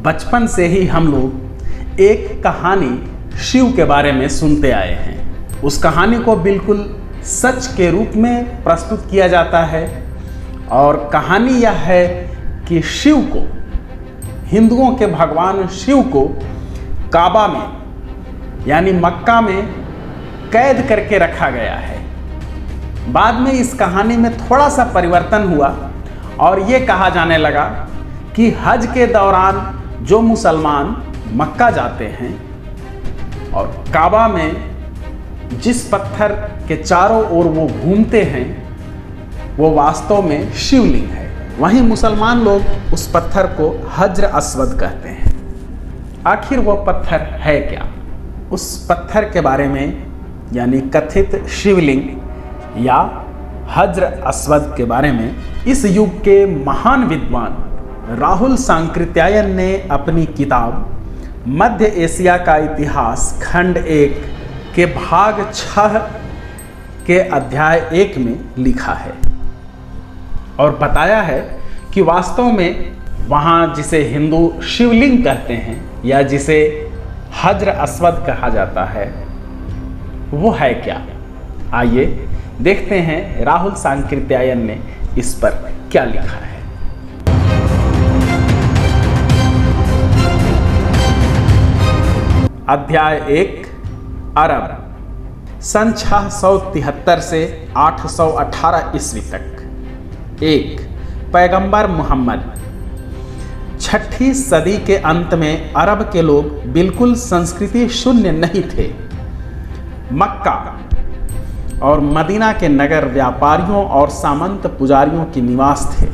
बचपन से ही हम लोग एक कहानी शिव के बारे में सुनते आए हैं। उस कहानी को बिल्कुल सच के रूप में प्रस्तुत किया जाता है और कहानी यह है कि शिव को, हिंदुओं के भगवान शिव को काबा में यानी मक्का में कैद करके रखा गया है। बाद में इस कहानी में थोड़ा सा परिवर्तन हुआ और ये कहा जाने लगा कि हज के दौरान जो मुसलमान मक्का जाते हैं और काबा में जिस पत्थर के चारों ओर वो घूमते हैं वो वास्तव में शिवलिंग है। वहीं मुसलमान लोग उस पत्थर को हज्र अस्वद कहते हैं। आखिर वो पत्थर है क्या? उस पत्थर के बारे में यानी कथित शिवलिंग या हज्र अस्वद के बारे में इस युग के महान विद्वान राहुल सांकृत्यायन ने अपनी किताब मध्य एशिया का इतिहास खंड 1 के भाग 6 के अध्याय 1 में लिखा है और बताया है कि वास्तव में वहाँ जिसे हिंदू शिवलिंग कहते हैं या जिसे हज्र अस्वद कहा जाता है वो है क्या। आइए देखते हैं राहुल सांकृत्यायन ने इस पर क्या लिखा है। अध्याय 1 अरब सन 673 से 818 ईस्वी तक। 1 पैगंबर मोहम्मद। 6ठी सदी के अंत में अरब के लोग बिल्कुल संस्कृति शून्य नहीं थे। मक्का और मदीना के नगर व्यापारियों और सामंत पुजारियों के निवास थे।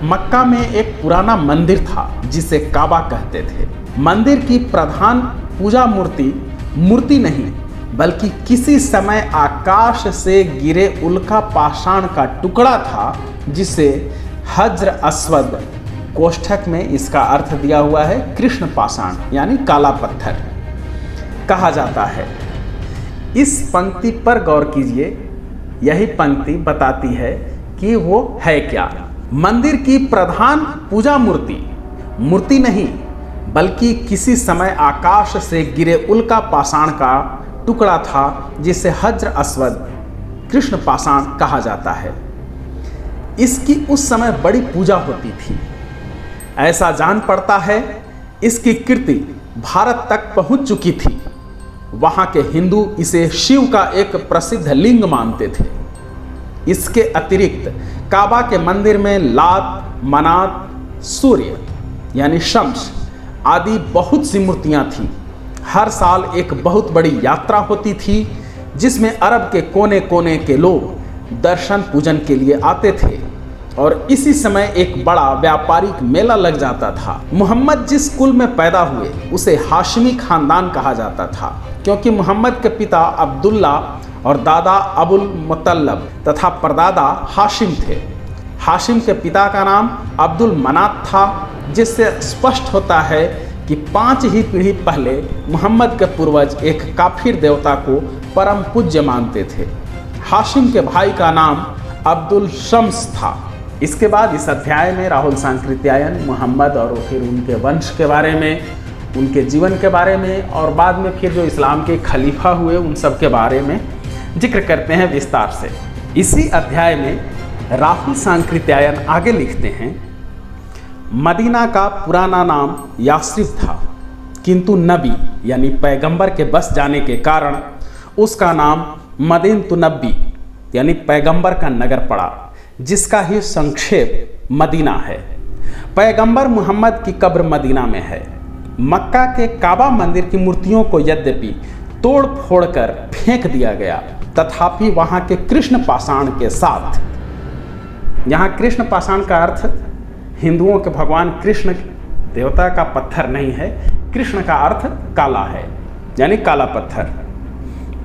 मक्का में एक पुराना मंदिर था जिसे काबा कहते थे। मंदिर की प्रधान पूजा मूर्ति नहीं बल्कि किसी समय आकाश से गिरे उल्का पाषाण का टुकड़ा था जिसे हज्र अस्वद कोष्ठक में इसका अर्थ दिया हुआ है कृष्ण पाषाण यानी काला पत्थर कहा जाता है। इस पंक्ति पर गौर कीजिए। यही पंक्ति बताती है कि वो है क्या। मंदिर की प्रधान पूजा मूर्ति नहीं बल्कि किसी समय आकाश से गिरे उल्का पाषाण का टुकड़ा था जिसे हज्र अस्वद कृष्ण पाषाण कहा जाता है। इसकी उस समय बड़ी पूजा होती थी। ऐसा जान पड़ता है इसकी कीर्ति भारत तक पहुंच चुकी थी। वहां के हिंदू इसे शिव का एक प्रसिद्ध लिंग मानते थे। इसके अतिरिक्त काबा के मंदिर में लात, मनात, सूर्य यानी शम्स आदि बहुत सी मूर्तियां थीं। हर साल एक बहुत बड़ी यात्रा होती थी जिसमें अरब के कोने कोने के लोग दर्शन पूजन के लिए आते थे और इसी समय एक बड़ा व्यापारिक मेला लग जाता था। मोहम्मद जिस कुल में पैदा हुए उसे हाशिमी खानदान कहा जाता था क्योंकि मोहम्मद के पिता अब्दुल्ला और दादा अबुल मुतल्लब तथा परदादा हाशिम थे। हाशिम के पिता का नाम अब्दुल मनात था जिससे स्पष्ट होता है कि 5 ही पीढ़ी पहले मोहम्मद के पूर्वज एक काफिर देवता को परम पूज्य मानते थे। हाशिम के भाई का नाम अब्दुल शम्स था। इसके बाद इस अध्याय में राहुल सांकृत्यायन मोहम्मद और फिर उनके वंश के बारे में, उनके जीवन के बारे में और बाद में फिर जो इस्लाम के खलीफा हुए उन सब के बारे में जिक्र करते हैं विस्तार से। इसी अध्याय में राहुल सांकृत्यायन आगे लिखते हैं, मदीना का पुराना नाम यास्रिब था किंतु नबी यानी पैगंबर के बस जाने के कारण उसका नाम मदीनतुन्नबी यानी पैगंबर का नगर पड़ा जिसका ही संक्षेप मदीना है। पैगंबर मोहम्मद की कब्र मदीना में है। मक्का के काबा मंदिर की मूर्तियों को यद्यपि तोड़ फोड़ कर फेंक दिया गया तथापि वहाँ के कृष्ण पाषाण के साथ, यहाँ कृष्ण पाषाण का अर्थ हिंदुओं के भगवान कृष्ण देवता का पत्थर नहीं है, कृष्ण का अर्थ काला है यानी काला पत्थर।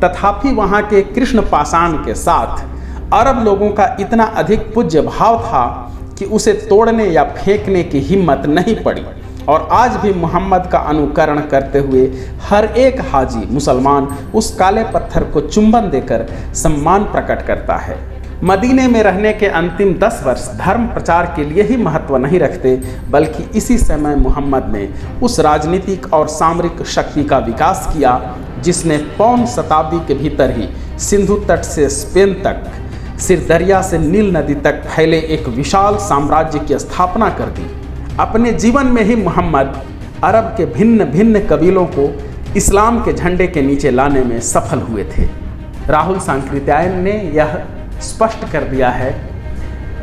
तथापि वहाँ के कृष्ण पाषाण के साथ अरब लोगों का इतना अधिक पूज्य भाव था कि उसे तोड़ने या फेंकने की हिम्मत नहीं पड़ी और आज भी मोहम्मद का अनुकरण करते हुए हर एक हाजी मुसलमान उस काले पत्थर को चुंबन देकर सम्मान प्रकट करता है। मदीने में रहने के अंतिम 10 वर्ष धर्म प्रचार के लिए ही महत्व नहीं रखते, बल्कि इसी समय मोहम्मद ने उस राजनीतिक और सामरिक शक्ति का विकास किया जिसने पौन शताब्दी के भीतर ही सिंधु तट से स्पेन तक, सिरदरिया से नील नदी तक फैले एक विशाल साम्राज्य की स्थापना कर दी। अपने जीवन में ही मोहम्मद अरब के भिन्न भिन्न कबीलों को इस्लाम के झंडे के नीचे लाने में सफल हुए थे। राहुल सांकृत्यायन ने यह स्पष्ट कर दिया है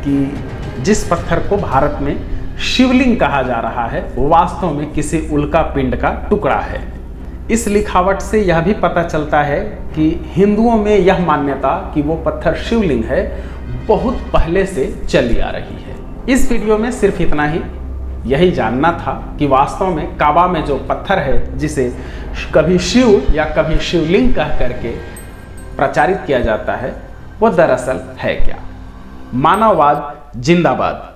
कि जिस पत्थर को भारत में शिवलिंग कहा जा रहा है वो वास्तव में किसी उल्का पिंड का टुकड़ा है। इस लिखावट से यह भी पता चलता है कि हिंदुओं में यह मान्यता कि वो पत्थर शिवलिंग है बहुत पहले से चली आ रही है। इस वीडियो में सिर्फ इतना ही, यही जानना था कि वास्तव में काबा में जो पत्थर है जिसे कभी शिव या कभी शिवलिंग कह करके प्रचारित किया जाता है वो दरअसल है क्या। मानववाद जिंदाबाद।